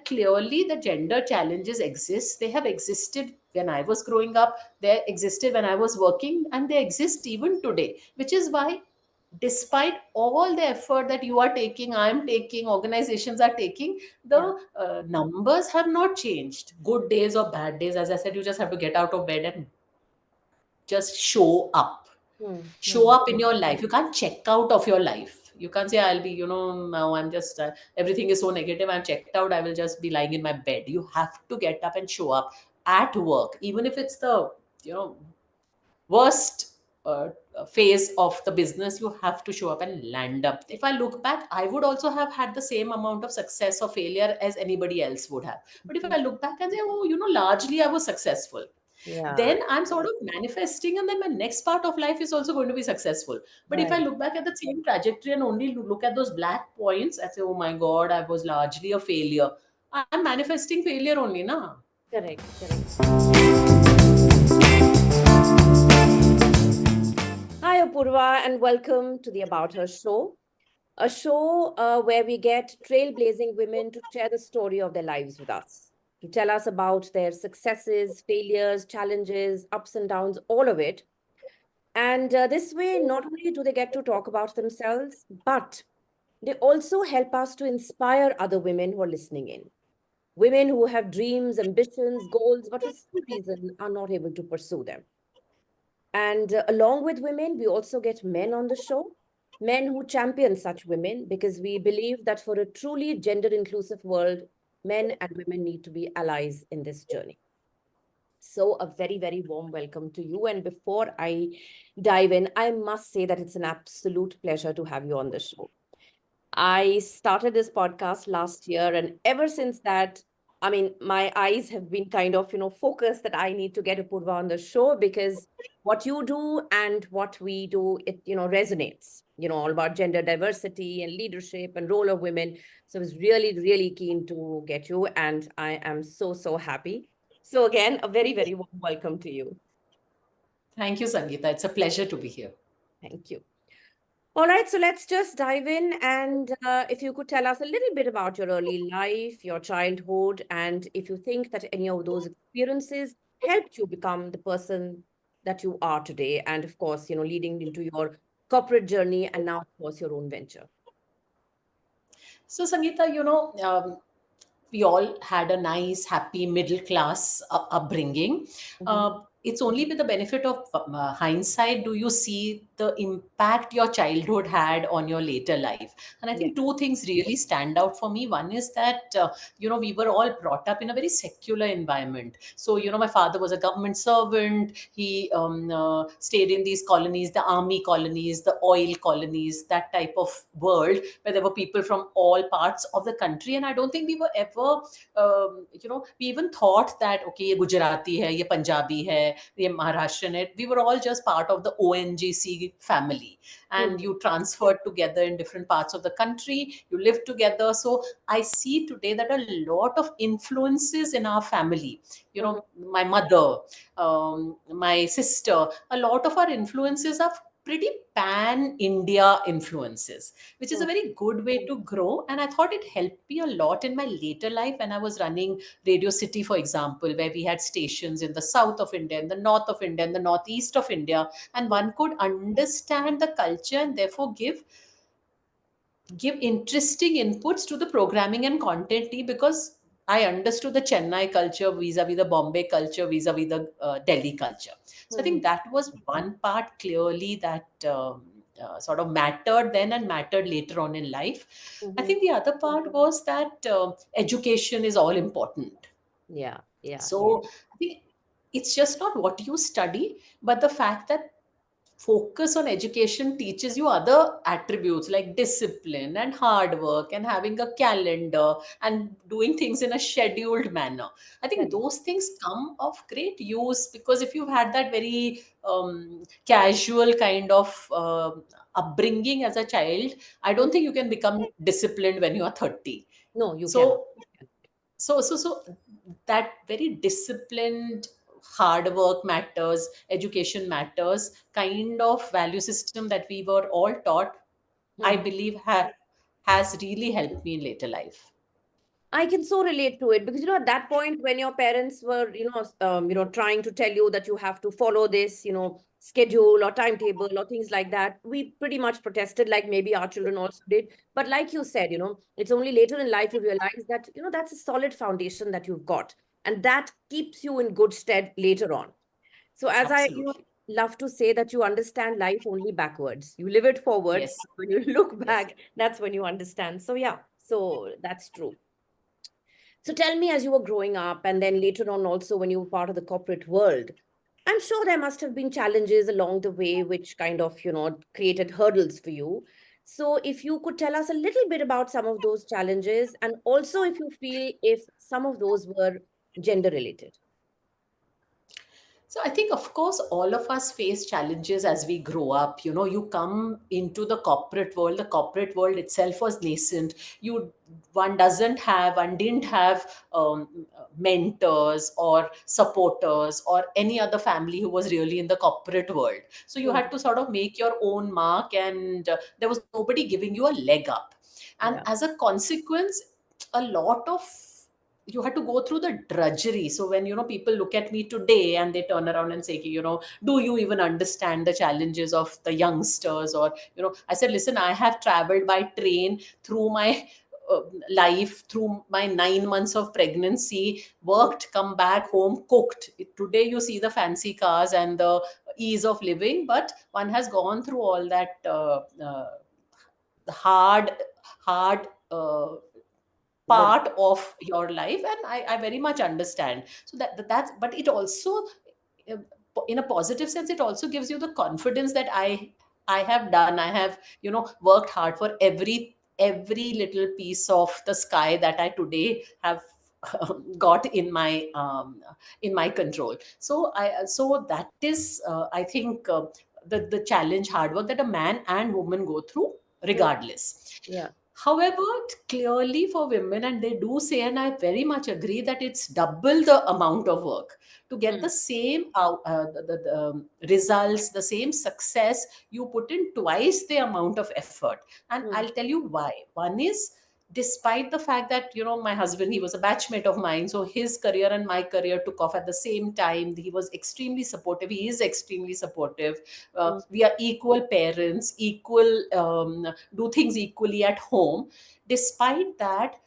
that clearly the gender challenges exist. They have existed when I was growing up, they existed when I was working, and they exist even today, which is why despite all the effort that you are taking, I am taking, organizations are taking, the Yeah. numbers have not changed. Good days or bad days, as I said, you just have to get out of bed and just show up. Hmm. Show Hmm. up in your life. You can't check out of your life. You can't say, I'll be, now I'm just, everything is so negative, I'm checked out, I will just be lying in my bed. You have to get up and show up at work, even if it's the, you know, worst phase of the business. You have to show up and land up. If I look back, I would also have had the same amount of success or failure as anybody else would have. But if I look back and say, oh, largely I was successful, Yeah. then I'm sort of manifesting, and then my next part of life is also going to be successful. But if I Right. look back at the same trajectory and only look at those black points, I say, oh my God, I was largely a failure. I'm manifesting failure only, na? Correct. Correct. Hi, Apurva, and welcome to the About Her show, a show where we get trailblazing women to share the story of their lives with us, to tell us about their successes, failures, challenges, ups and downs, all of it. And this way, not only do they get to talk about themselves, but they also help us to inspire other women who are listening in. Women who have dreams, ambitions, goals, but for some reason are not able to pursue them. And along with women, we also get men on the show, men who champion such women, because we believe that for a truly gender inclusive world, men and women need to be allies in this journey. So, a very, very warm welcome to you. And before I dive in, I must say that it's an absolute pleasure to have you on the show. I started this podcast last year, and ever since that, I mean, my eyes have been kind of, focused that I need to get Apurva on the show because what you do and what we do, it, resonates, all about gender diversity and leadership and role of women. So I was really, really keen to get you, and I am so, so happy. So again, a very, very warm welcome to you. Thank you, Sangeeta. It's a pleasure to be here. Thank you. All right, so let's just dive in. And if you could tell us a little bit about your early life, your childhood, and if you think that any of those experiences helped you become the person that you are today. And of course, leading into your corporate journey and now, of course, your own venture. So, Sangeeta, we all had a nice, happy, middle class upbringing. Mhm. It's only with the benefit of hindsight do you see the impact your childhood had on your later life. And I Yeah. think two things really stand out for me. One is that, we were all brought up in a very secular environment. So, my father was a government servant. He stayed in these colonies, the army colonies, the oil colonies, that type of world where there were people from all parts of the country. And I don't think we were ever, we even thought that, okay, ye Gujarati hai, ye Punjabi hai, ye Maharashtrian hai. We were all just part of the ONGC family. And Mhm. you transferred together in different parts of the country, you lived together. So I see today that a lot of influences in our family, Mhm. my mother, my sister, a lot of our influences are pretty pan India influences, which is a Mhm. very good way to grow. And I thought it helped me a lot in my later life when I was running Radio City, for example, where we had stations in the south of India, in the north of India, in the northeast of India, and one could understand the culture and therefore give interesting inputs to the programming and content team, because I understood the Chennai culture vis-a-vis the Bombay culture vis-a-vis the Delhi culture. So I Mhm. think that was one part clearly that sort of mattered then and mattered later on in life. I Mhm. think the other part was that education is all important. Yeah. Yeah. So I think it's just not what you study, but the fact that focus on education teaches you other attributes like discipline and hard work and having a calendar and doing things in a scheduled manner. I think Correct. those things come of great use, because if you've had that very casual kind of upbringing as a child, I don't think you can become disciplined when you are 30. No, you cannot. So so that very disciplined, hard work matters, education matters kind of value system that we were all taught, I Mhm. believe has really helped me in later life. I can so relate to it because at that point when your parents were trying to tell you that you have to follow this schedule or timetable or things like that, we pretty much protested like maybe our children also did. But like you said, it's only later in life you realize that that's a solid foundation that you've got, and that keeps you in good stead later on. So as I Absolutely. love to say that you understand life only backwards. You live it forwards. Yes. When you look Yes. back, that's when you understand. So yeah, so that's true. So tell me, as you were growing up, and then later on also when you were part of the corporate world, I'm sure there must have been challenges along the way which kind of, created hurdles for you. So if you could tell us a little bit about some of those challenges, and also if you feel if some of those were gender related. So I think, of course, all of us face challenges as we grow up. You come into the corporate world. The corporate world itself was nascent. One didn't have mentors or supporters or any other family who was really in the corporate world. So you Hmm. had to sort of make your own mark, and there was nobody giving you a leg up. And Yeah. as a consequence, a lot of you had to go through the drudgery. So when people look at me today and they turn around and say, do you even understand the challenges of the youngsters? Or I said, listen, I have traveled by train through my uh, life, through my 9 months of pregnancy, Hmm. worked, come back home, cooked. Today you see the fancy cars and the ease of living, but one has gone through all that hard hard Work. part of your life, and I very much understand. So that's, but it also, uh, in a positive sense, it also gives you the confidence that I have done, I have worked hard for every little piece of the sky that I today have got in my control. So that is, I think, the challenge, hard work that a man and woman go through Hmm. regardless. Yeah. However, clearly for women, and they do say, and I very much agree, that it's double the amount of work to get Hmm. the same results, the same success. You put in twice the amount of effort, and Hmm. I'll tell you why. One is, despite the fact that my husband, he was a batchmate of mine, so his career and my career took off at the same time. He was extremely supportive. He is extremely supportive. Hmm. We are equal parents, equal, do things equally at home. Despite that,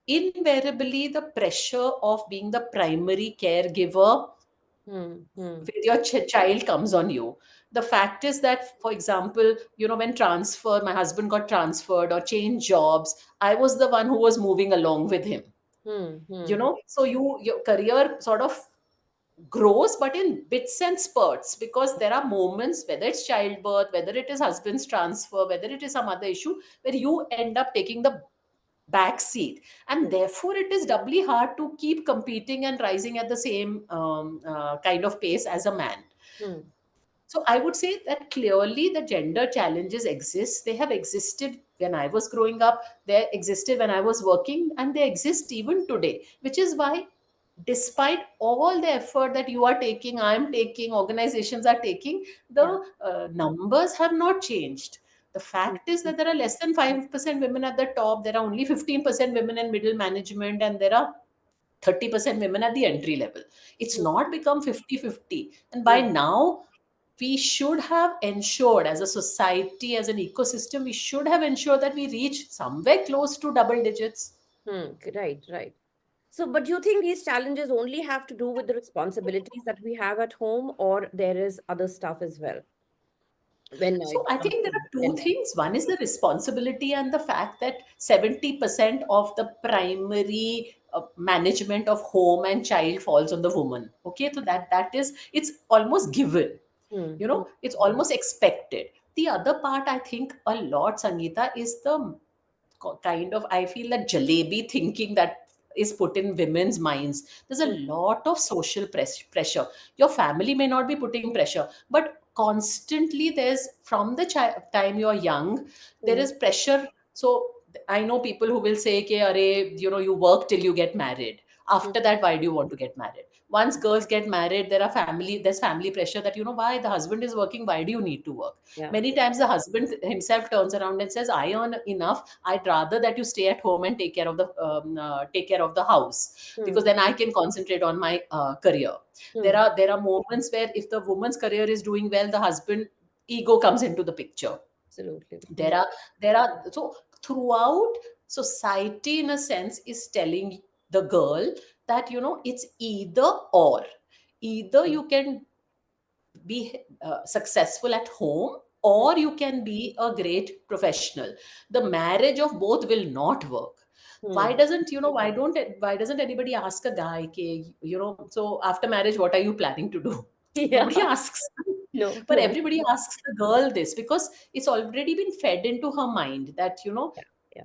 invariably the pressure of being the primary caregiver Hmm. Hmm. with your child comes on you. The fact is that, for example, when my husband got transferred or changed jobs, I was the one who was moving along with him. Hmm. Hmm. So your career sort of grows, but in bits and spurts, because there are moments, whether it's childbirth, whether it is husband's transfer, whether it is some other issue, where you end up taking the back seat, and therefore it is doubly hard to keep competing and rising at the same kind of pace as a man. Hmm. So I would say that clearly the gender challenges exist. They have existed when I was growing up, they existed when I was working, and they exist even today, which is why, despite all the effort that you are taking, I am taking, organizations are taking, Yeah. the numbers have not changed. The Hmm. fact is that there are less than 5% women at the top, there are only 15% women in middle management, and there are 30% women at the entry level. It's Hmm. not become 50-50. And by Hmm. now, we should have ensured, as a society, as an ecosystem, we should have ensured that we reach somewhere close to double digits. Hmm. Right. Right. So, but do you think these challenges only have to do with the responsibilities that we have at home, or there is other stuff as well when So it I comes think there to are two gender? things. One is the responsibility and the fact that 70% of the primary management of home and child falls on the woman. Okay, so that is, it's almost given. Hmm. Hmm. It's almost expected. The other part, I think, a lot, Sangeeta, is the kind of, I feel, that jalebi thinking that is put in women's minds. There's a Hmm. lot of social pressure. Your family may not be putting pressure, but constantly there's, from the time you're young, there Hmm. is pressure. So I know people who will say, "Ke, Are, you work till you get married." After that, why do you want to get married? Once girls get married, there's family pressure that, why the husband is working, why do you need to work? Yeah. Many times the husband himself turns around and says, I earn enough, I'd rather that you stay at home and take care of the house, Hmm. because then I can concentrate on my career. there Hmm. are there are moments where if the woman's career is doing well, the husband ego comes into the picture. Absolutely. Hmm. There are there are so throughout, society in a sense is telling the girl that, it's either or. Either Hmm. you can be successful at home, or you can be a great professional. The marriage of both will not work. why Hmm. doesn't you know why doesn't anybody ask a guy, okay, so after marriage what are you planning to do? Yeah. Nobody asks. No, But no. everybody asks the girl this, because it's already been fed into her mind that, Yeah. Yeah.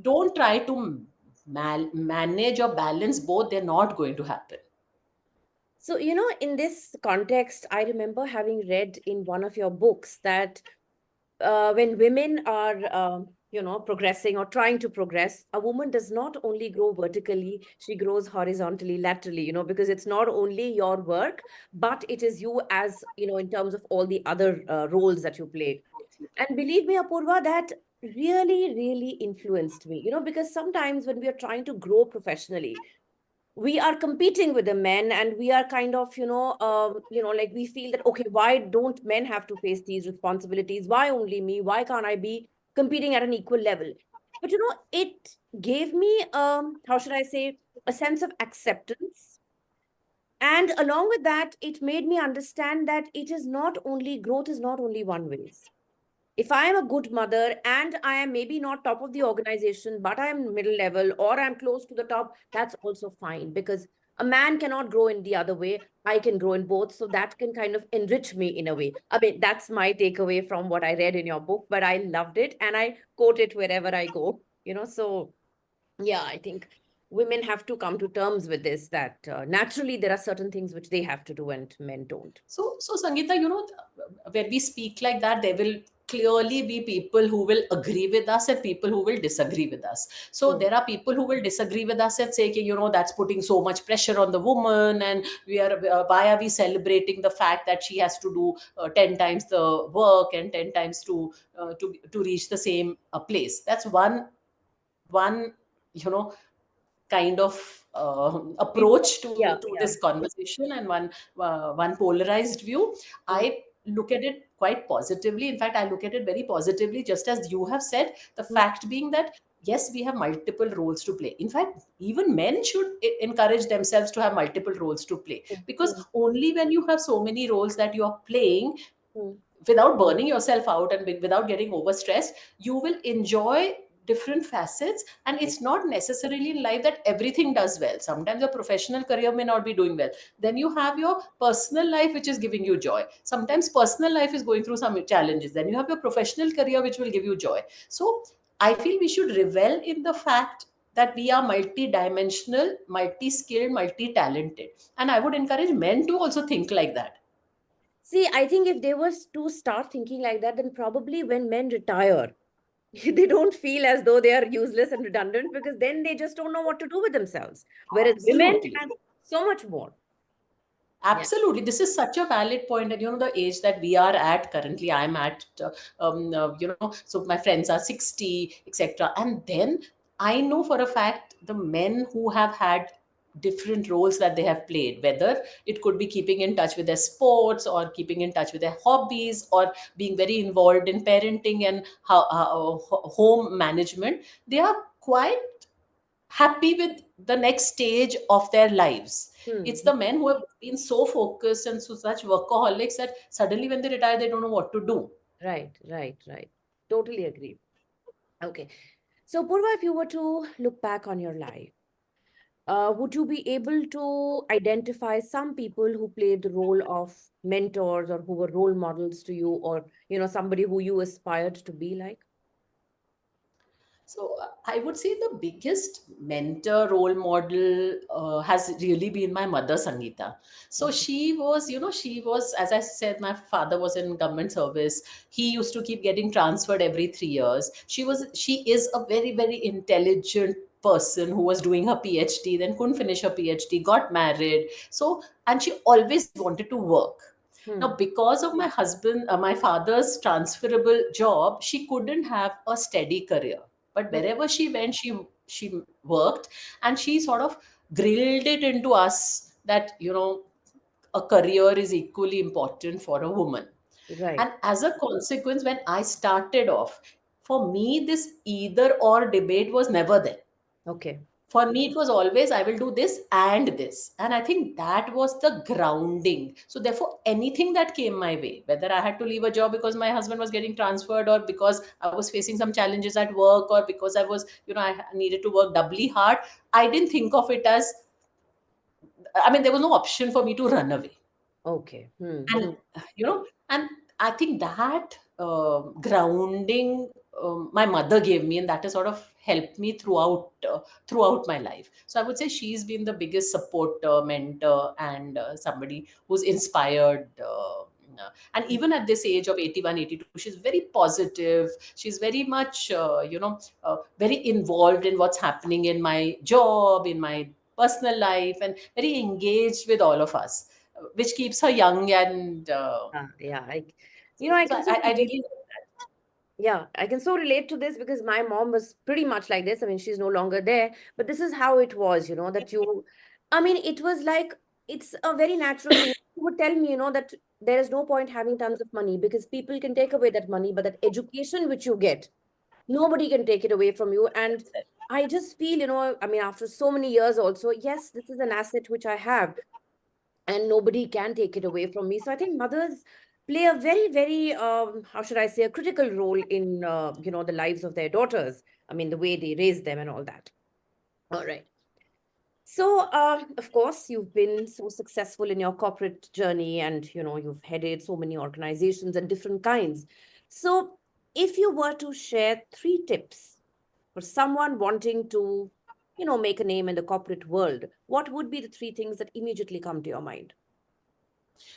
don't try to manage or balance both, they're not going to happen. So, in this context, I remember having read in one of your books that when women are, progressing or trying to progress, a woman does not only grow vertically, she grows horizontally, laterally, because it's not only your work, but it is you as, in terms of all the other roles that you play. And believe me, Apurva, that really, really influenced me, because sometimes when we are trying to grow professionally, we are competing with the men, and we are kind of, like we feel that, okay, why don't men have to face these responsibilities? Why only me? Why can't I be competing at an equal level? But it gave me, how should I say, a sense of acceptance. And along with that, it made me understand that it is not only growth is not only one ways. If I am a good mother and I am maybe not top of the organization, but I am middle level or I'm close to the top, that's also fine, because a man cannot grow in the other way. I can grow in both. So that can kind of enrich me in a way. I mean, that's my takeaway from what I read in your book, but I loved it and I quote it wherever I go, So yeah, I think women have to come to terms with this, that naturally there are certain things which they have to do and men don't. So Sangeeta, when we speak like that, there will clearly be people who will agree with us and people who will disagree with us. So Hmm. there are people who will disagree with us and say, "Okay, that's putting so much pressure on the woman, and why are we celebrating the fact that she has to do 10 times the work and 10 times to reach the same place?" That's one you know kind of approach Yeah, to yeah. this conversation, and one polarized view. Hmm. I look at it quite positively. In fact, I look at it very positively, just as you have said. The Hmm. fact being that, yes, we have multiple roles to play. In fact, even men should encourage themselves to have multiple roles to play, Hmm. because Hmm. only when you have so many roles that you are playing, Hmm. without burning yourself out and without getting overstressed, you will enjoy different facets. And Right. it's not necessarily in life that everything does well. Sometimes your professional career may not be doing well, then you have your personal life which is giving you joy. Sometimes personal life is going through some challenges, then you have your professional career which will give you joy. So I feel we should revel in the fact that we are multi-dimensional, multi-skilled, multi-talented, and I would encourage men to also think like that. See, I think if they were to start thinking like that, then probably when men retire, they don't feel as though they are useless and redundant, because then they just don't know what to do with themselves. Whereas women Absolutely. have so much more. Yeah. Absolutely. This is such a valid point. And the age that we are at currently, I'm at, so my friends are 60, etc. And then I know for a fact the men who have had different roles that they have played, whether it could be keeping in touch with their sports, or keeping in touch with their hobbies, or being very involved in parenting and home management, they are quite happy with the next stage of their lives. It's Hmm. the men who have been so focused and such workaholics that suddenly when they retire, they don't know what to do. Right, right, right. Totally agree. Okay. So, Purva, if you were to look back on your life, would you be able to identify some people who played the role of mentors, or who were role models to you, or somebody who you aspired to be like? So I would say the biggest mentor role model has really been my mother, Sangeeta. So Okay. she was, as I said, my father was in government service. He used to keep getting transferred every 3 years. She is a very, very intelligent person who was doing her PhD, then couldn't finish her PhD, got married. So, and she always wanted to work. Now, Hmm. because of my father's transferable job, she couldn't have a steady career. But Hmm. wherever she went, she worked, and she sort of grilled it into us that, a career is equally important for a woman. Right. And as a consequence, when I started off, for me, this either or debate was never there. Okay. For me, it was always, I will do this and this. And I think that was the grounding. So, therefore, anything that came my way, whether I had to leave a job because my husband was getting transferred, or because I was facing some challenges at work, or because I needed to work doubly hard, I didn't think of it as, I mean, there was no option for me to run away. Okay. Hmm. And Hmm. and I think that grounding, my mother gave me, and that has sort of helped me throughout my life. So I would say she's been the biggest supporter, mentor, and somebody who's inspired, and even at this age of 81, 82, she's very positive. She's very much very involved in what's happening in my job, in my personal life, and very engaged with all of us, which keeps her young. And Yeah. so, I so can so I relate. really, Yeah, I can so relate to this because my mom was pretty much like this. I mean, she's no longer there, but this is how it was, I mean, it was like, it's a very natural thing. She would tell me, that there is no point having tons of money because people can take away that money, but that education which you get, nobody can take it away from you. And I just feel, I mean, after so many years also, yes, this is an asset which I have and nobody can take it away from me. So I think mothers play a very, very, how should I say, a critical role in, the lives of their daughters. I mean, the way they raise them and all that. All right. So, of course, you've been so successful in your corporate journey and, you've headed so many organizations and different kinds. So, if you were to share three tips for someone wanting to, make a name in the corporate world, what would be the three things that immediately come to your mind?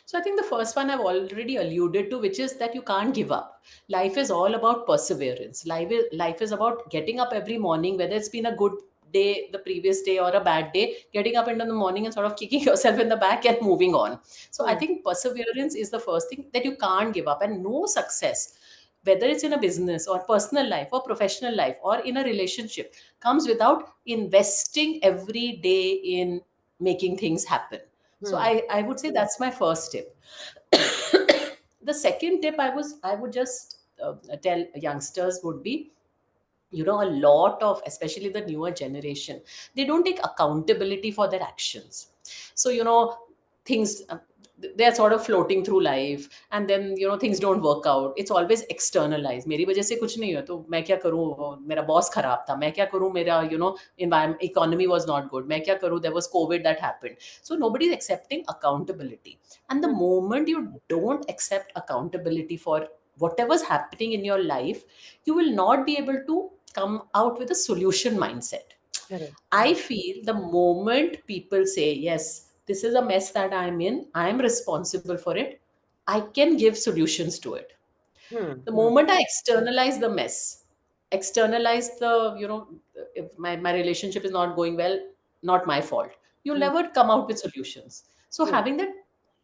so I think the first one I've already alluded to, which is that you can't give up. Life is all about perseverance. Life is about getting up every morning, whether it's been a good day the previous day or a bad day, getting up in the morning and sort of kicking yourself in the back and moving on. So I Hmm. think perseverance is the first thing that you can't give up. And no success, whether it's in a business or personal life or professional life or in a relationship, comes without investing every day in making things happen. So Hmm. I would say that's my first tip. The second tip I would just tell youngsters would be, a lot of, especially the newer generation, they don't take accountability for their actions. So things, they're sort of floating through life, and then things don't work out. It's always externalized. मेरी वजह से कुछ नहीं हुआ तो मैं क्या करूँ, मेरा बॉस खराब था, मैं क्या करूँ, मेरा environment, economy was not good, मैं क्या करूँ, there was COVID that happened. So nobody is accepting accountability. And the Hmm. moment you don't accept accountability for whatever's happening in your life, you will not be able to come out with a solution mindset. Correct. I Correct. feel the moment people say, yes, this is a mess that I'm in, I'm responsible for it, I can give solutions to it. Hmm. The Hmm. moment I externalize the mess, externalize if my relationship is not going well, not my fault, you'll Hmm. never come out with solutions. So True. having that,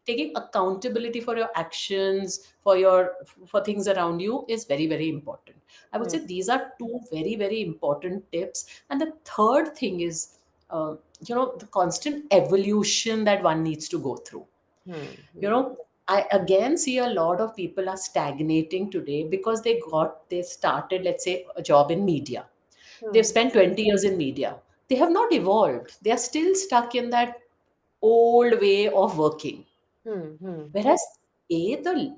taking accountability for your actions, for things around you, is very, very important. I would Hmm. say these are two very, very important tips. And the third thing is, the constant evolution that one needs to go through. Hmm. you Hmm. know I again see a lot of people are stagnating today because they started, let's say, a job in media. They've Hmm. spent 20 years in media. They have not evolved. They are still stuck in that old way of working. Hmm. Hmm. Whereas, the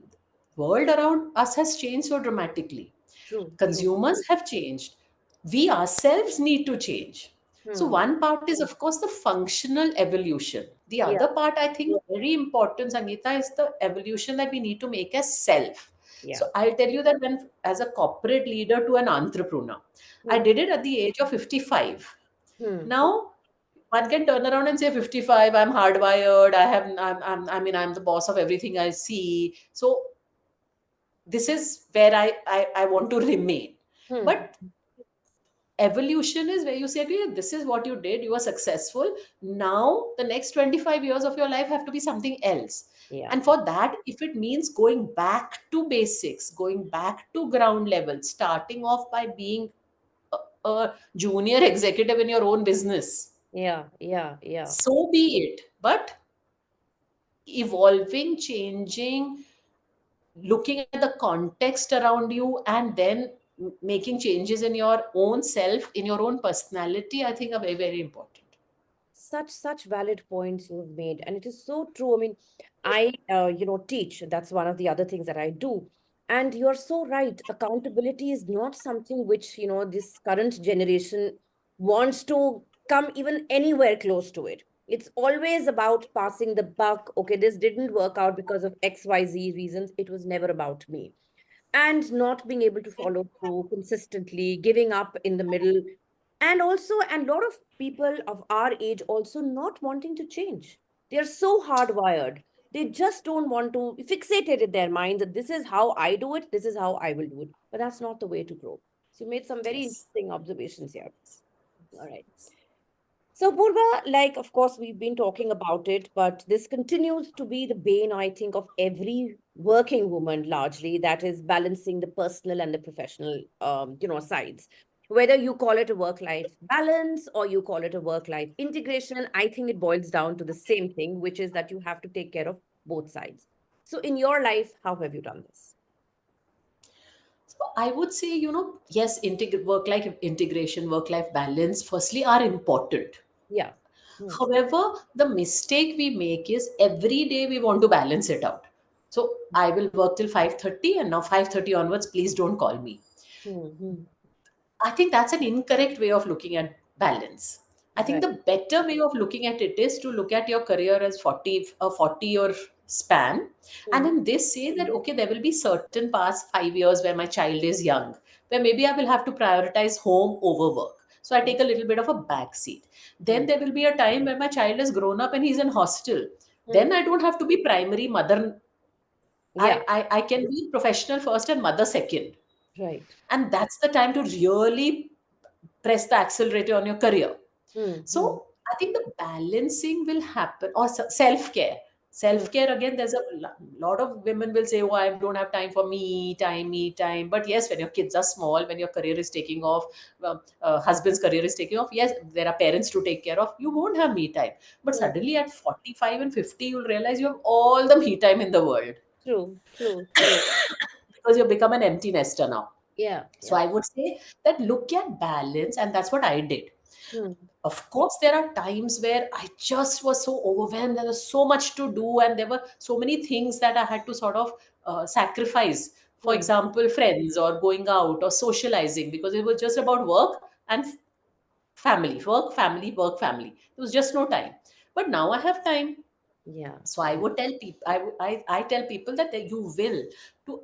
world around us has changed so dramatically. True. True. Consumers have changed. We ourselves need to change. So, Hmm. one part is, of course, the functional evolution. The Yeah. other part, I think, very important, Sangeeta, is the evolution that we need to make as self. Yeah. So, I'll tell you that when, as a corporate leader to an entrepreneur, I Hmm. did it at the age of 55. Hmm. Now, one can turn around and say 55, I'm hardwired, I'm the boss of everything I see. So, this is where I want to remain. Hmm. But Evolution is where you say, okay, this is what you did, you were successful. Now the next 25 years of your life have to be something else. Yeah. And for that, if it means going back to basics, going back to ground level, starting off by being a junior executive in your own business, Yeah. Yeah. Yeah. so be it. But evolving, changing, looking at the context around you, and then making changes in your own self, in your own personality, I think are very, very important. Such valid points you've made, and it is so true. I mean, I teach. That's one of the other things that I do. And you're so right. Accountability is not something which, this current generation wants to come even anywhere close to it. It's always about passing the buck. Okay, this didn't work out because of XYZ reasons. It was never about me. And not being able to follow through consistently, giving up in the middle, and also and a lot of people of our age also not wanting to change. They're so hardwired, they just don't want to, fixated in their minds that this is how I do it, this is how I will do it, but that's not the way to grow. So you made some very Yes. interesting observations here. All right. So, Purva, like, of course, we've been talking about it, but this continues to be the bane, I think, of every working woman largely, that is balancing the personal and the professional, sides. Whether you call it a work-life balance or you call it a work-life integration, I think it boils down to the same thing, which is that you have to take care of both sides. So, in your life, how have you done this? So I would say, yes, work life integration, work life balance, firstly, are important. Yeah. Hmm. However, the mistake we make is every day we want to balance it out. So I will work till 5:30, and now 5:30 onwards, please don't call me. Hmm. Hmm. I think that's an incorrect way of looking at balance. I think Right. the better way of looking at it is to look at your career as 40-year span. And Hmm. in this, say that, okay, there will be certain past 5 years where my child is young, where maybe I will have to prioritize home over work. So I take a little bit of a back seat. Then Hmm. there will be a time where my child is grown up and he's in hostel. Hmm. Then I don't have to be primary mother. Yeah. I can be professional first and mother second. Right. And that's the time to really press the accelerator on your career. Hmm. Hmm. So I think the balancing will happen, or self care. Hmm. Self care, again, there's a lot of women will say, oh, I don't have time for me time. But yes, when your kids are small, when your career is taking off, husband's career is taking off, yes, there are parents to take care of. You won't have me time. But Hmm. suddenly at 45 and 50, you'll realize you have all the me time in the world True, true, true. because you've become an empty nester now. Yeah, So yeah. I would say that look at balance, and that's what I did. Hmm, Of course, there are times where I just was so overwhelmed. There was so much to do, and there were so many things that I had to sort of sacrifice. For hmm, example, friends or going out or socializing, because it was just about work and family, work, family, work, family. There was just no time. But now I have time. yeah, So I yeah, would tell people, I tell people that you will, to,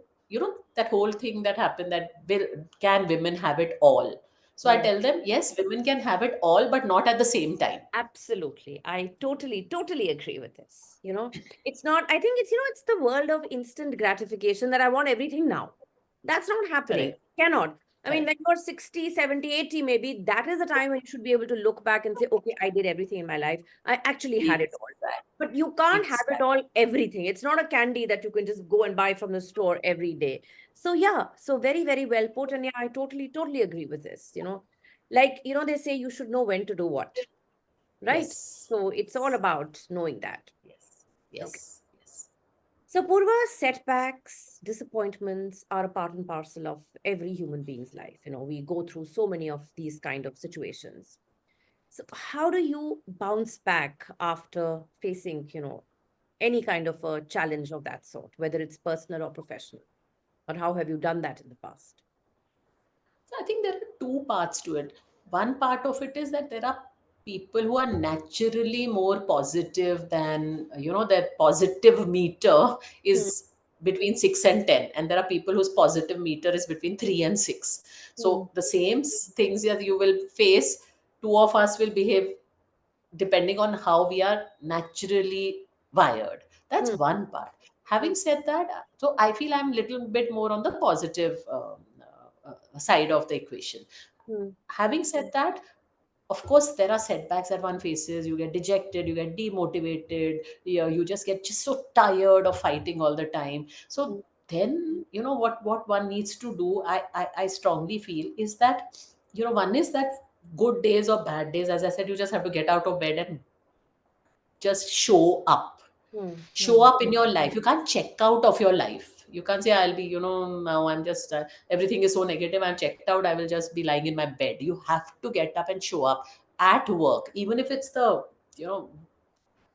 that whole thing that happened, that will, can women have it all? So I yeah. tell them, yes, women can have it all, but not at the same time. Absolutely. I totally, totally agree with this. It's not, I think it's, it's the world of instant gratification that I want everything now. That's not happening. Correct. Cannot. I mean, Correct. when you're 60, 70, 80, maybe that is the time when you should be able to look back and say, okay, I did everything in my life. I actually had it all. Exactly. But you can't have it Exactly. all, everything. It's not a candy that you can just go and buy from the store every day. So, yeah, so very, very well put. And yeah, I totally, totally agree with this. Like, they say you should know when to do what, right? Yes. So it's all about knowing that. Yes. Okay. Yes. Yes. So, Purva, setbacks, disappointments are a part and parcel of every human being's life. We go through so many of these kind of situations. So, how do you bounce back after facing, any kind of a challenge of that sort, whether it's personal or professional? Or how have you done that in the past? So I think there are two parts to it. One part of it is that there are people who are naturally more positive than, their positive meter Hmm, is between 6 and 10. And there are people whose positive meter is between 3 and 6. hmm, So the same things that you will face, two of us will behave depending on how we are naturally wired. That's hmm, one part. hmm, Having said that, so I feel I'm a little bit more on the positive side of the equation. Hmm. Having said that, of course there are setbacks that one faces. You get dejected, you get demotivated, you just get just so tired of fighting all the time. So Hmm. then, what one needs to do, I strongly feel, is that, one is that good days or bad days, as I said, you just have to get out of bed and just show up. Hmm. Show Hmm. up in your life. You can't check out of your life. You can't say, I'll be, now I'm just, everything is so negative, I'm checked out, I will just be lying in my bed. You have to get up and show up at work, even if it's the, you know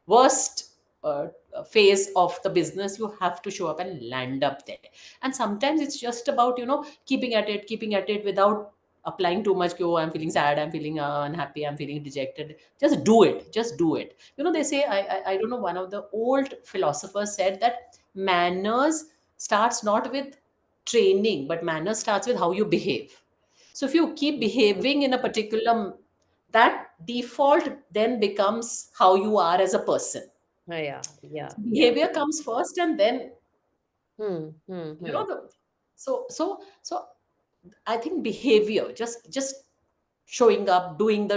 worst phase of the business. You have to show up and land up there. And sometimes it's just about, keeping at it without applying too much. Oh, I'm feeling sad, I'm feeling unhappy, I'm feeling dejected. Just do it. Just do it. They say, I don't know, one of the old philosophers said that manners starts not with training, but manners starts with how you behave. So if you keep behaving in a particular, that default then becomes how you are as a person. Yeah, yeah, yeah. Behavior comes first, and then, Hmm. Hmm. you Hmm. know the so I think behavior, just showing up, doing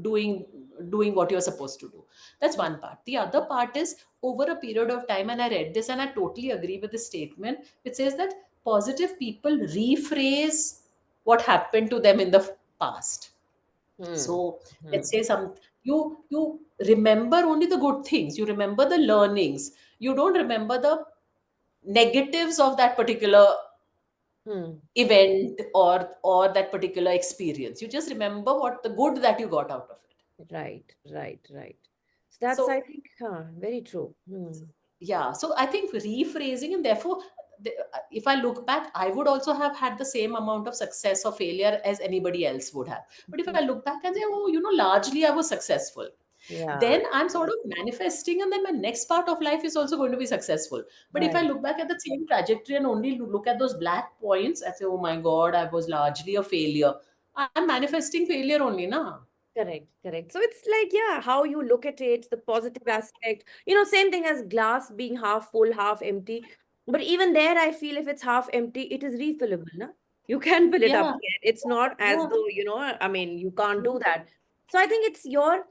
doing what you're supposed to do. That's Hmm. one part. The other part is, over a period of time, and I read this and I totally agree with the statement, which says that positive people rephrase what happened to them in the past. Hmm. So let's Hmm. say, you remember only the good things, you remember the learnings, you don't remember the negatives of that particular Hmm. event, or that particular experience. You just remember what the good that you got out of it. Right, right, right. So that's, I So think, very true. Hmm. yeah, so I think rephrasing, and therefore, if I look back, I would also have had the same amount of success or failure as anybody else would have. But if I look back and say, oh, largely I was successful, Yeah, then I'm sort of manifesting, and then my next part of life is also going to be successful. But if I right. look back at the same trajectory and only look at those black points, I say, oh my God, I was largely a failure. I'm manifesting failure only, na? Correct, correct. So it's like, yeah, how you look at it, the positive aspect, same thing as glass being half full, half empty. But even there, I feel if it's half empty, it is refillable, na? You can fill it up Yeah, again. It's not as yeah, though, I mean, you can't do that. So I think it's your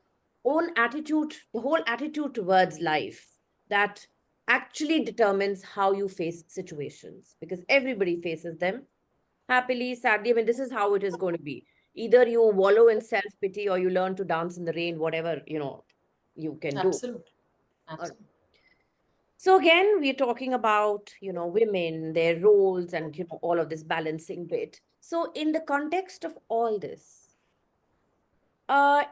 own attitude, the whole attitude towards life that actually determines how you face situations because everybody faces them happily, sadly. I mean, this is how it is going to be. Either you wallow in self pity or you learn to dance in the rain, whatever, you can do. absolutely, Uh, absolutely. So again, we're talking about, women, their roles and, all of this balancing bit. So in the context of all this,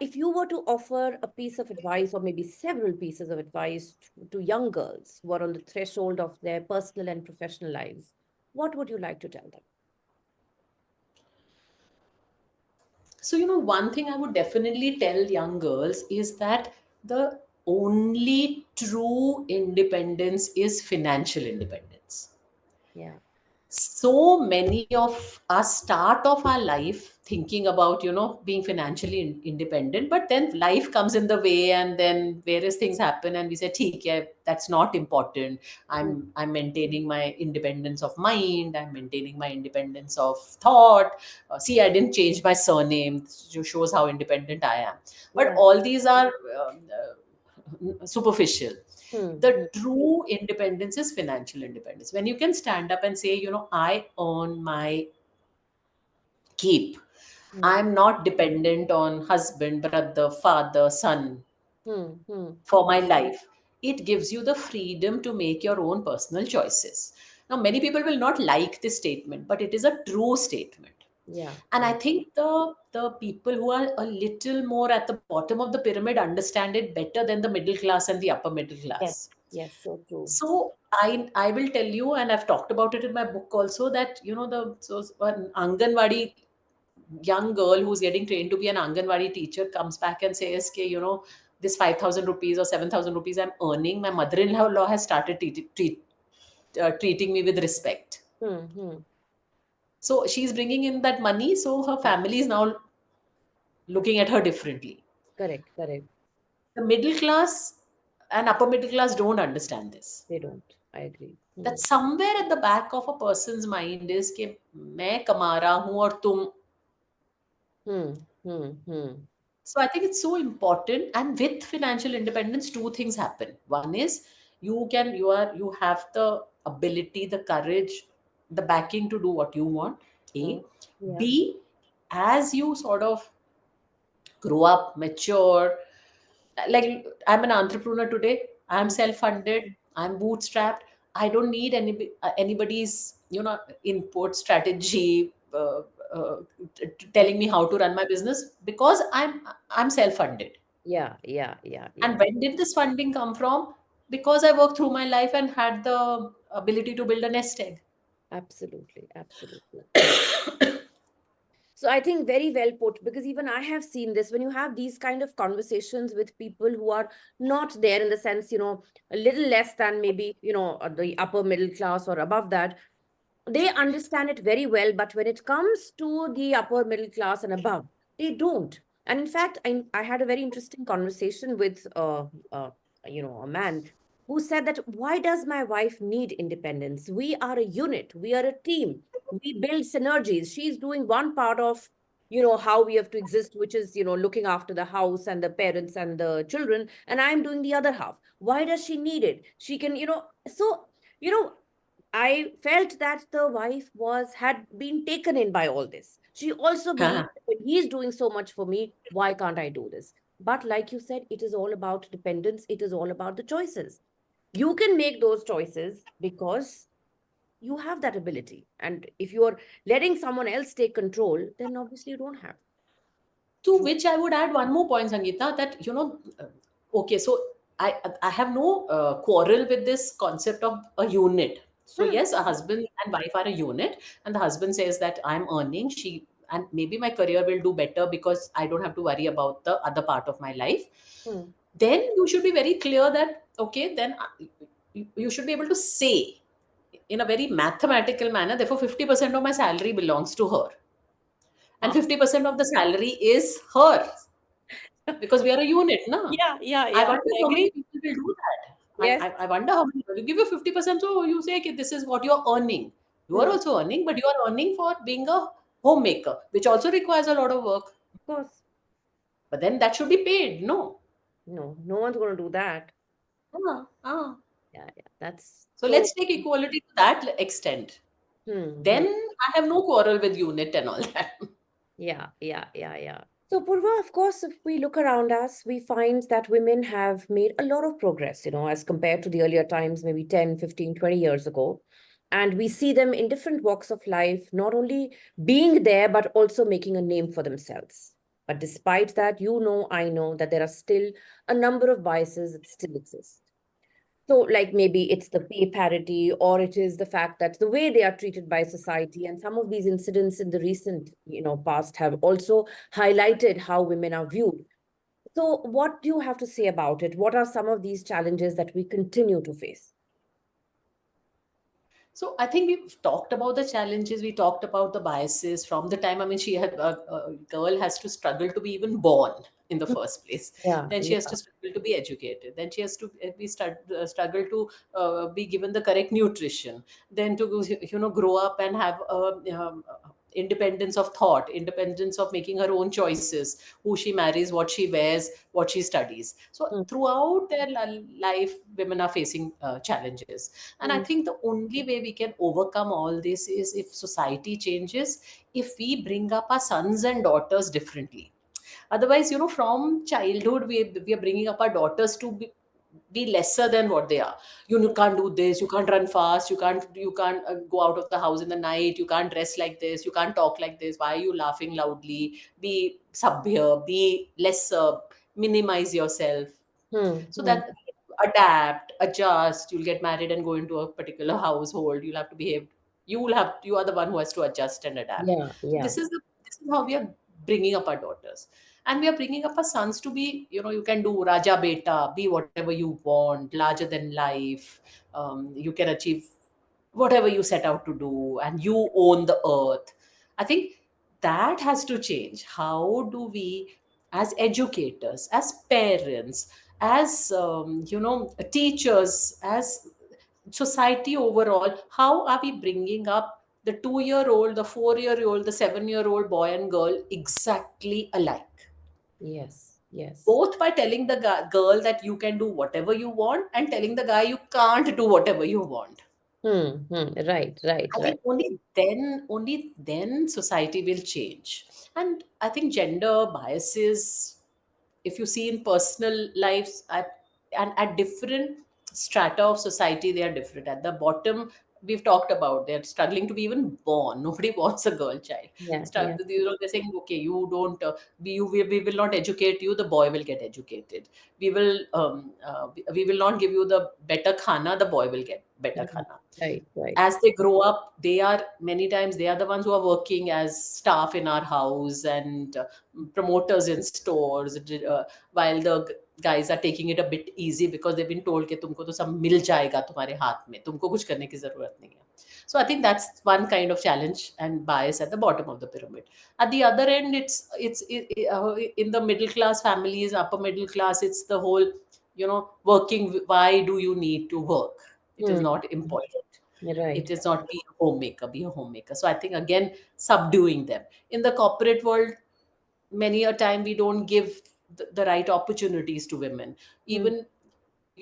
if you were to offer a piece of advice or maybe several pieces of advice to young girls who are on the threshold of their personal and professional lives, what would you like to tell them? So, one thing I would definitely tell young girls is that the only true independence is financial independence. Yeah. So many of us start off our life thinking about, being financially independent, but then life comes in the way, and then various things happen, and we say, "Theek hai, that's not important. Mm. I'm maintaining my independence of mind, I'm maintaining my independence of thought. See, I didn't change my surname, which shows how independent I am." But Yeah. all these are superficial. Hmm. The Hmm. true independence is financial independence, when you can stand up and say, I earn my keep. Hmm. I'm not dependent on husband, brother, father, son Hmm. Hmm. for my life. It gives you the freedom to make your own personal choices. Now, many people will not like this statement, but it is a true statement. Yeah. And I Yeah. think the people who are a little more at the bottom of the pyramid understand it better than the middle class and the upper middle Yes. class. Yes. So true. So I will tell you, and I've talked about it in my book also, that an Anganwadi young girl who's getting trained to be an Anganwadi teacher comes back and says, "Okay, this 5,000 rupees or 7,000 rupees I'm earning, my mother-in-law has started treating me with respect. Hmm. Hmm. So she's bringing in that money, so her Yeah. family is now looking at her differently." Correct. Correct. The middle class and upper middle class don't understand this. They don't. I agree. Hmm. That somewhere at the back of a person's mind is कि मैं कमा रहा हूँ और तुम Hmm. So I think it's so important. And with financial independence, two things happen. One is you have the ability, the courage, the backing to do what you want. Hmm. A. Yeah. B, as you sort of grow up, mature, like I'm an entrepreneur today. I'm Hmm. self-funded. I'm bootstrapped. I don't need anybody's input strategy, telling me how to run my business, because I'm self-funded. Yeah. Yeah. Yeah. Yeah. And when did this funding come from? Because I worked through my life and had the ability to build a nest egg. Absolutely. Absolutely. So I think very well put, because even I have seen this when you have these kind of conversations with people who are not there in the sense, a little less than maybe, the upper middle class or above that. They understand it very well, but when it comes to the upper middle class and above, they don't. And in fact, I had a very interesting conversation with a man who said that, why does my wife need independence? We are a unit, we are a team, we build synergies. She's doing one part of how we have to exist, which is looking after the house and the parents and the children, and I'm doing the other half. Why does she need it? She can, so you know I felt that the wife had been taken in by all this. She also believed that when he's doing so much for me, why can't I do this? But like you said, it is all about dependence. It is all about the choices. You can make those choices because you have that ability. And if you're letting someone else take control, then obviously you don't have. To True. which I would add one more point, Sangeeta, that okay, so I have no quarrel with this concept of a unit. So Hmm. yes, a husband and wife are a unit, and the husband says that I'm earning, and maybe my career will do better because I don't have to worry about the other part of my life. Hmm. Then you should be very clear that okay, then you should be able to say in a very mathematical manner, therefore 50% of my salary belongs to her and Ah. 50% of the salary is her, because we are a unit, na? Yeah, yeah, I yeah. wonder I how many agree. people will do that. Yes. I wonder how many people. You give you 50%, so you say okay, this is what you're earning. You are Hmm. also earning, but you are earning for being a homemaker, which also requires a lot of work. Of course. But then that should be paid, no? No, no one's going to do that. Ah, ah. Yeah, yeah. That's So so. let's take equality to that extent. Hmm. Then I have no quarrel with unit and all that. Yeah, yeah, yeah, yeah. So, Purva, of course, if we look around us, we find that women have made a lot of progress, as compared to the earlier times, maybe 10, 15, 20 years ago. And we see them in different walks of life, not only being there, but also making a name for themselves. But despite that, I know that there are still a number of biases that still exist. So, like maybe it's the pay parity, or it is the fact that the way they are treated by society. And some of these incidents in the recent, past have also highlighted how women are viewed. So, what do you have to say about it? What are some of these challenges that we continue to face? So I think we've talked about the challenges. We talked about the biases from the time. I mean, a girl has to struggle to be even born in the first place. Yeah, Then she has yeah. to struggle to be educated. Then she has to struggle to be given the correct nutrition. Then to grow up and have independence of thought, independence of making her own choices, who she marries, what she wears, what she studies. So Mm, throughout their life, women are facing challenges, and I mm, think the only way we can overcome all this is if society changes, if we bring up our sons and daughters differently. Otherwise, from childhood, we are bringing up our daughters to be lesser than what they are. You can't do this, you can't run fast, you can't go out of the house in the night, you can't dress like this, you can't talk like this, why are you laughing loudly, be sabhya, be lesser, minimize yourself, mm, so mm. that adapt, adjust. You'll get married and go into a particular household, you'll have to behave, you are the one who has to adjust and adapt. Yeah, So yeah. this is how we are bringing up our daughters, and we are bringing up our sons to be, you can do raja beta, be whatever you want, larger than life. You can achieve whatever you set out to do, and you own the earth. I think that has to change. How do we, as educators, as parents, as teachers, as society overall, how are we bringing up the 2-year-old, the 4-year-old, the 7-year-old boy and girl exactly alike. Yes, yes. Both by telling the girl that you can do whatever you want and telling the guy you can't do whatever you want. Right, right, I right. think only then society will change. And I think gender biases, if you see in personal lives and at different strata of society, they are different. At the bottom, we've talked about they're struggling to be even born. Nobody wants a girl child. Yeah, yeah. They're saying, okay, you don't, we will not educate you. The boy will get educated. We will not give you the better khana. The boy will get better Mhm. khana. Right, right. As they grow up, they are many times they are the ones who are working as staff in our house and promoters in stores, while the guys are taking it a bit easy because they've been told कि तुमको तो सब मिल जाएगा तुम्हारे हाथ में, तुमको कुछ करने की जरूरत नहीं है. So I think that's one kind of challenge and bias at the bottom of the pyramid. At the other end, in the middle class families, upper middle class, it's the whole, working. Why do you need to work? It is Hmm. not important. Right. It is not be a homemaker. So I think again, subduing them. In the corporate world, many a time we don't give the right opportunities to women, Hmm. even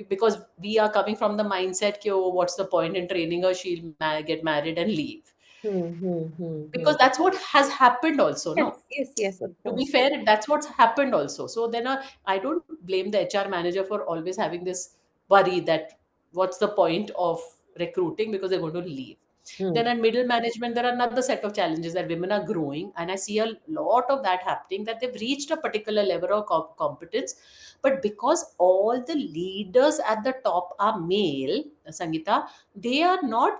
because we are coming from the mindset ki, oh, what's the point in training her, she'll get married and leave. Hmm. Because that's what has happened also, Yes, no? yes, yes, of To be course. fair, that's what's happened also. So then I don't blame the HR manager for always having this worry that what's the point of recruiting because they're going to leave. Then Hmm. at middle management, there are another set of challenges that women are growing, and I see a lot of that happening, that they've reached a particular level of competence, but because all the leaders at the top are male, Sangeeta, they are not,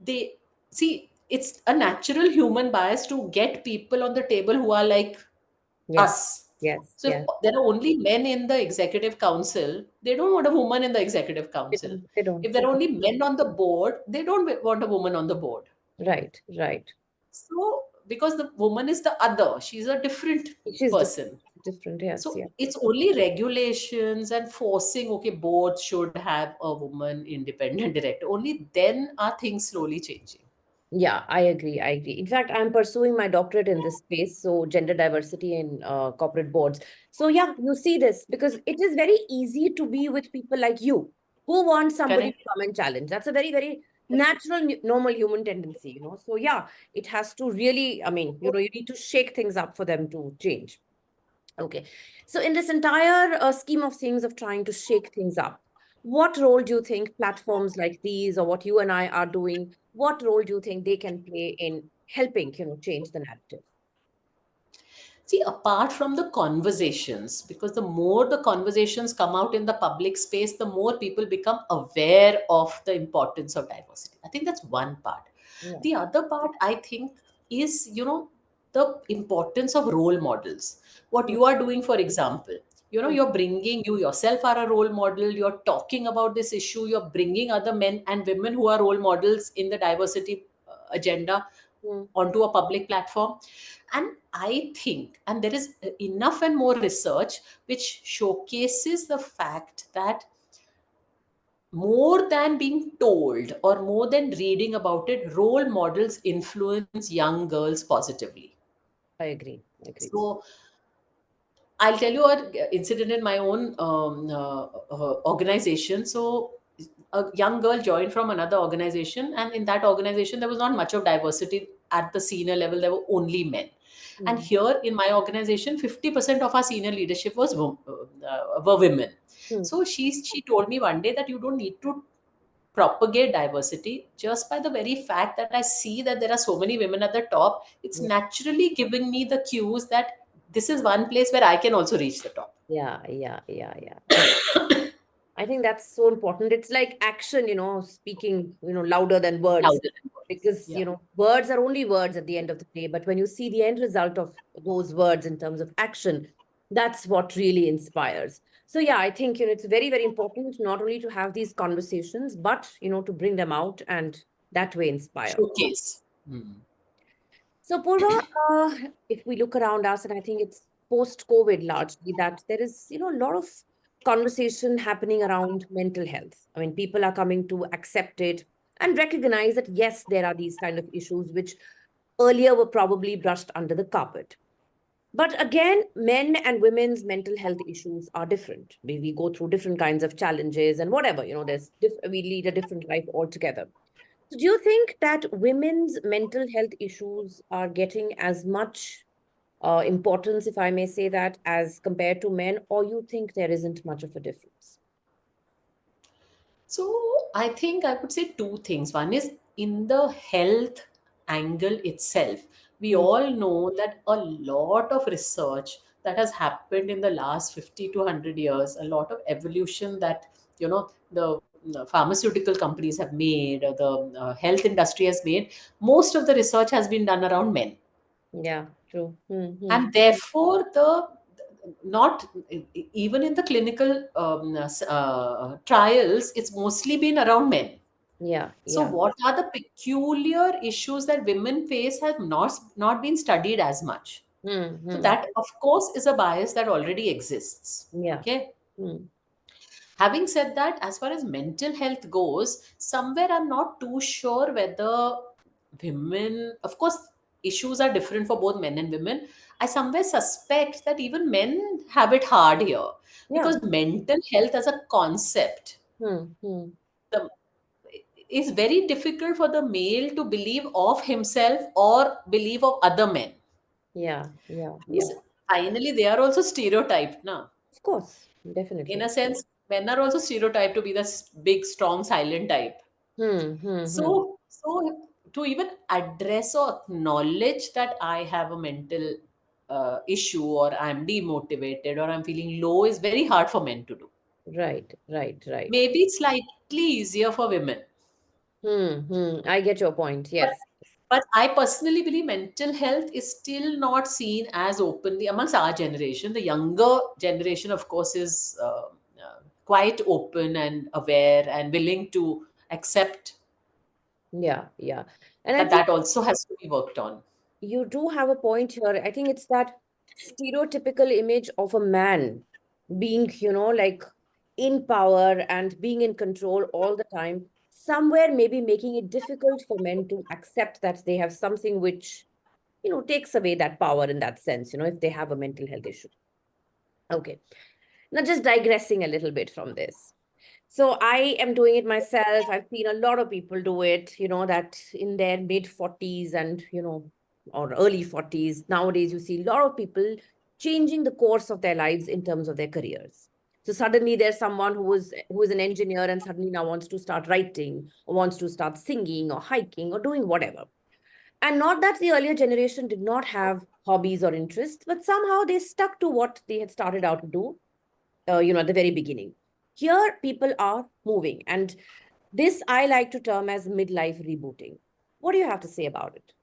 they see, it's a natural human bias to get people on the table who are like Yes, us. yes, So if yes. there are only men in the executive council, they don't want a woman in the executive They council. don't, they don't, If they there are don't. only men on the board, they don't want a woman on the board. Right, right. So because the woman is the other, she's a different She's person. different, yes, So yeah. it's only regulations and forcing, okay, boards should have a woman independent director. Only then are things slowly changing. Yeah, I agree. I agree. In fact, I'm pursuing my doctorate in this space, so gender diversity in corporate boards. So yeah, you see this because it is very easy to be with people like you who want somebody to Correct? come and challenge. That's a very, very natural, normal human tendency, So yeah, it has to really, I mean, you need to shake things up for them to change. Okay. So, in this entire scheme of things of trying to shake things up, what role do you think platforms like these or what you and I are doing, what role do you think they can play in helping, change the narrative? See, apart from the conversations, because the more the conversations come out in the public space, the more people become aware of the importance of diversity. I think that's one part. Yeah. The other part, I think, is, the importance of role models. What Mm, you are doing, for example, mm, you yourself are a role model, you're talking about this issue, you're bringing other men and women who are role models in the diversity agenda mm. onto a public platform. And I think, and there is enough and more research which showcases the fact that more than being told or more than reading about it, role models influence young girls positively. I agree. I agree. So I'll tell you an incident in my own organization. So, a young girl joined from another organization, and in that organization, there was not much of diversity at the senior level. There were only men. And Mm, here in my organization, 50% of our senior leadership were women. mm, So she told me one day that you don't need to propagate diversity just by the very fact that I see that there are so many women at the top. It's yeah, naturally giving me the cues that this is one place where I can also reach the top. yeah, yeah, yeah, yeah. I think that's so important. It's like action, speaking, louder than words. Louder than words. Because, Yeah. words are only words at the end of the day. But when you see the end result of those words in terms of action, that's what really inspires. So, yeah, I think, it's very, very important not only to have these conversations, but, to bring them out and that way inspire. Showcase. Hmm. So, Purva, if we look around us, and I think it's post-COVID largely, that there is, a lot of conversation happening around mental health. I mean, people are coming to accept it, and recognize that, yes, there are these kind of issues which earlier were probably brushed under the carpet. But again, men and women's mental health issues are different. We go through different kinds of challenges and whatever, we lead a different life altogether. So do you think that women's mental health issues are getting as much importance, if I may say that, as compared to men, or you think there isn't much of a difference? So I think I would say two things. One is in the health angle itself. We Hmm. all know that a lot of research that has happened in the last 50 to 100 years, a lot of evolution that, the pharmaceutical companies have made, or the health industry has made, most of the research has been done around men. Yeah, true. Hmm. And therefore the not even in the clinical trials, it's mostly been around men. Yeah, So yeah. what are the peculiar issues that women face have not been studied as much. So Hmm. that of course is a bias that already exists. Yeah. Okay. Hmm. Having said that, as far as mental health goes, somewhere I'm not too sure whether women, of course, issues are different for both men and women. I somewhere suspect that even men have it hard here, Yeah. because mental health as a concept, Hmm. the, is very difficult for the male to believe of himself or believe of other men. Yeah, yeah, yeah. Because finally, they are also stereotyped now. Of course, In a definitely. sense, men are also stereotyped to be the big, strong, silent type. Hmm. So to even address or acknowledge that I have a mental issue, or I'm demotivated, or I'm feeling low, is very hard for men to do. Right, right, right. Maybe it's slightly easier for women. I get your point. But Yes. but I personally believe mental health is still not seen as openly amongst our generation. The younger generation, of course, is quite open and aware and willing to accept Yeah, yeah. And I that think that also has to be worked on. you do have a point here. I think it's that stereotypical image of a man being, like in power and being in control all the time, somewhere maybe making it difficult for men to accept that they have something which, takes away that power in that sense, if they have a mental health issue. Okay. Now, just digressing a little bit from this. So I am doing it myself. I've seen a lot of people do it, that in their mid 40s and, or early 40s. Nowadays, you see a lot of people changing the course of their lives in terms of their careers. So suddenly there's someone who is an engineer and suddenly now wants to start writing or wants to start singing or hiking or doing whatever. And not that the earlier generation did not have hobbies or interests, but somehow they stuck to what they had started out to do, at the very beginning. Here, people are moving, and this I like to term as midlife rebooting. What do you have to say about it?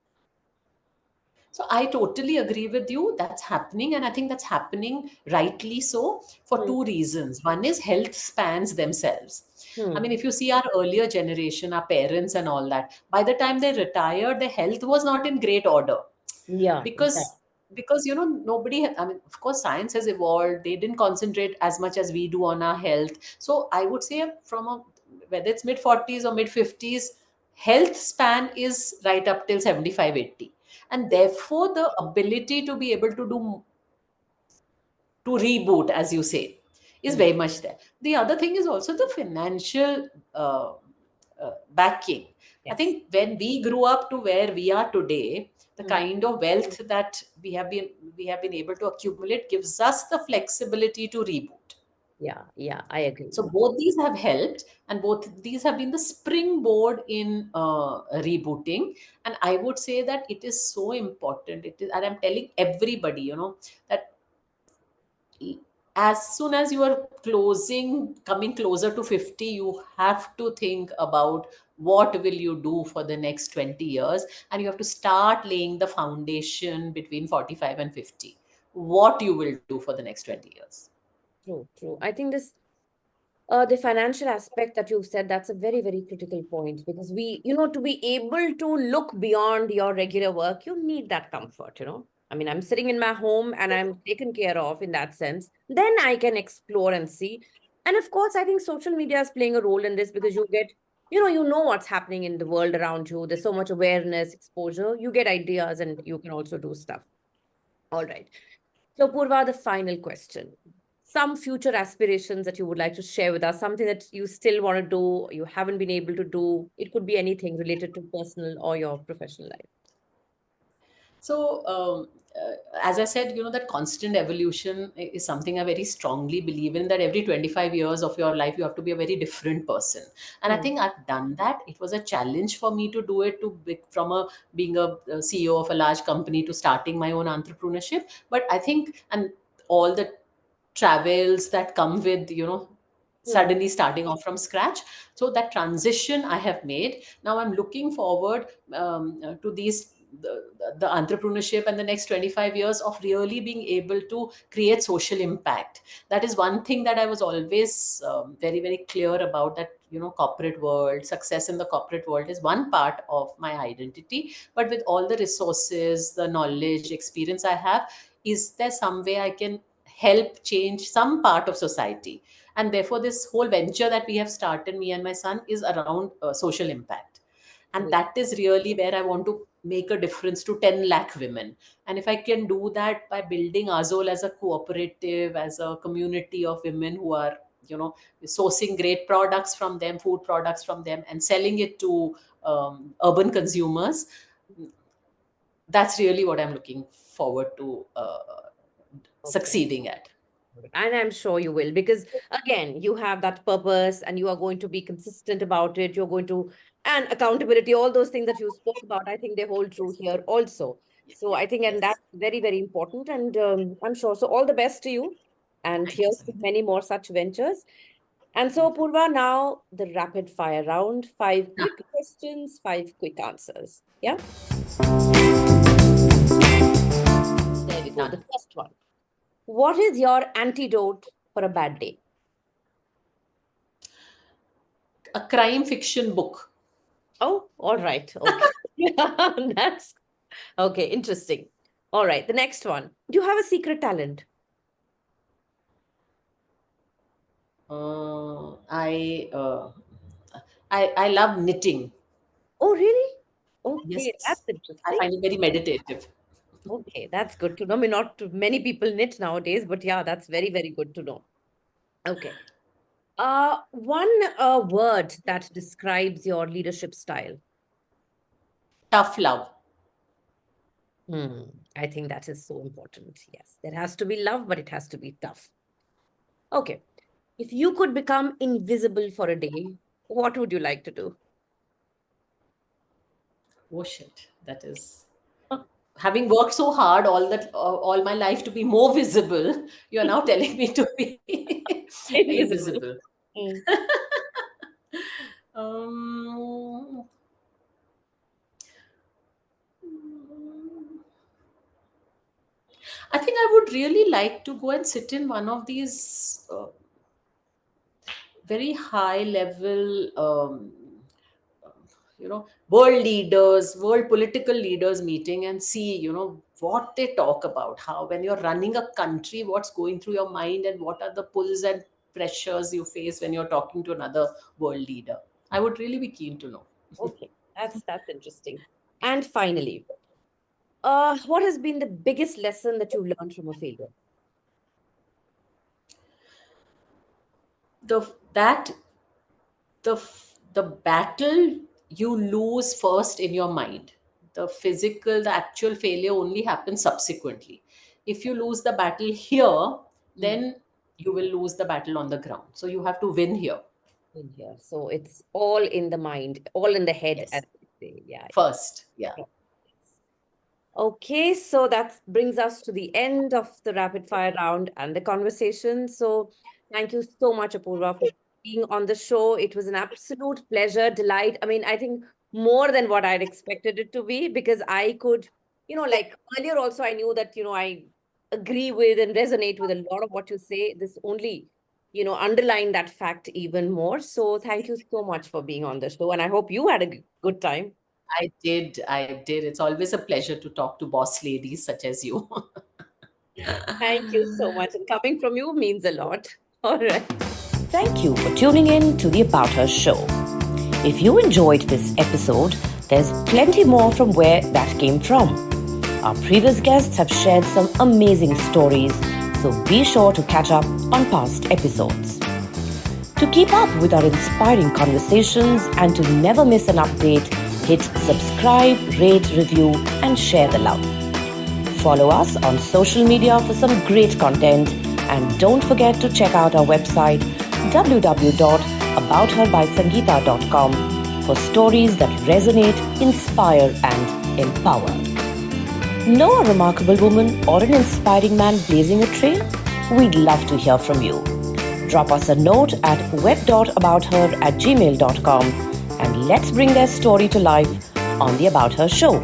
So I totally agree with you. That's happening, and I think that's happening rightly so for Hmm. two reasons. One is health spans themselves. I mean, Hmm. if you see our earlier generation, our parents and all that, by the time they retired, their health was not in great order, Yeah, exactly. because nobody, I mean, of course science has evolved. They didn't concentrate as much as we do on our health. So I would say from a, whether it's mid 40s or mid 50s, health span is right up till 75, 80, and therefore the ability to be able to reboot, as you say, is Hmm. very much there. The other thing is also the financial backing. I Yes, think when we grew up to where we are today, the Hmm. kind of wealth that we have been able to accumulate gives us the flexibility to reboot. Yeah, yeah, I agree. So both these have helped, and both these have been the springboard in rebooting. And I would say that it is so important. It is, and I'm telling everybody, that as soon as you are coming closer to 50, you have to think about what will you do for the next 20 years, and you have to start laying the foundation between 45 and 50, what you will do for the next 20 years. True, true. I think this the financial aspect that you've said, that's a very, very critical point because to be able to look beyond your regular work, you need that comfort. I mean, I'm sitting in my home and I'm taken care of in that sense. Then I can explore and see. And of course, I think social media is playing a role in this because you get you know what's happening in the world around you. There's so much awareness, exposure. You get ideas and you can also do stuff. All right. So, Purva, the final question. Some future aspirations that you would like to share with us, something that you still want to do, you haven't been able to do. It could be anything related to personal or your professional life. So, as I said, that constant evolution is something I very strongly believe in. That every 25 years of your life, you have to be a very different person, and I Hmm. think I've done that. It was a challenge for me to do it, from being a CEO of a large company to starting my own entrepreneurship. But I think, and all the travels that come with, Hmm. suddenly starting off from scratch. So that transition I have made. Now I'm looking forward, to the entrepreneurship and the next 25 years of really being able to create social impact. That is one thing that I was always, very very clear about, that corporate world success in the corporate world is one part of my identity, but with all the resources, the knowledge, experience I have, is there some way I can help change some part of society? And therefore this whole venture that we have started, me and my son, is around social impact. And Great. that is really where I want to make a difference to 10 lakh women. And if I can do that by building Azol as a cooperative, as a community of women who are, sourcing great products from them, food products from them, and selling it to urban consumers, that's really what I'm looking forward to Okay. succeeding at. And I'm sure you will, because again, you have that purpose and you are going to be consistent about it. You're going to, and accountability, all those things that you spoke about, I think they hold true here also. So I think, and Yes. that's very, very important. And I'm sure. So all the best to you. And Thank you, here's to Sangeeta. many more such ventures. And so, Thank you. Purva, now the rapid fire round, 5 quick questions, 5 quick answers. Yeah, there we go. The Done. first one. What is your antidote for a bad day? A crime fiction book. Oh, all right. Okay. That's okay. Interesting. All right. The next one. Do you have a secret talent? I love knitting. Oh, really? Yes, Okay. That's I interesting. find it very meditative. Okay. That's good to know. I mean, not too many people knit nowadays, but yeah, that's very, very good to know. Okay. One word that describes your leadership style. Tough love. Hmm. I think that is so important. Yes. There has to be love, but it has to be tough. Okay. If you could become invisible for a day, what would you like to do? Oh shit, that is, having worked so hard all my life to be more visible. You are now telling me to be Invisible. invisible. Mm. Um, I think I would really like to go and sit in one of these very high level, world leaders, world political leaders meeting, and see, what they talk about, how when you're running a country, what's going through your mind, and what are the pulls and pressures you face when you're talking to another world leader. I would really be keen to know. Okay, that's interesting. And finally, what has been the biggest lesson that you've learned from a failure? The that the the battle you lose first in your mind. The actual failure only happens subsequently. If you lose the battle here, Mm. then you will lose the battle on the ground, so you have to win here In here. So it's all in the mind, all in the head, as yes they say. Yeah, yeah. first. Yeah. Okay, so that brings us to the end of the rapid fire round and the conversation. So thank you so much, Apurva, for being on the show. It was an absolute pleasure, delight. I mean, I think more than what I'd expected it to be, because I could, like earlier also, I knew that, I agree with and resonate with a lot of what you say. This only, underlined that fact even more. So thank you so much for being on the show. And I hope you had a good time. I did. It's always a pleasure to talk to boss ladies such as you. Thank you so much. And coming from you means a lot. All right. Thank you for tuning in to the About Her show. If you enjoyed this episode, there's plenty more from where that came from. Our previous guests have shared some amazing stories, so be sure to catch up on past episodes. To keep up with our inspiring conversations and to never miss an update, hit subscribe, rate, review, and share the love. Follow us on social media for some great content, and don't forget to check out our website www.aboutherbysangeeta.com for stories that resonate, inspire, and empower. Know a remarkable woman or an inspiring man blazing a trail? We'd love to hear from you. Drop us a note at web.abouther@gmail.com and let's bring their story to life on the About Her Show.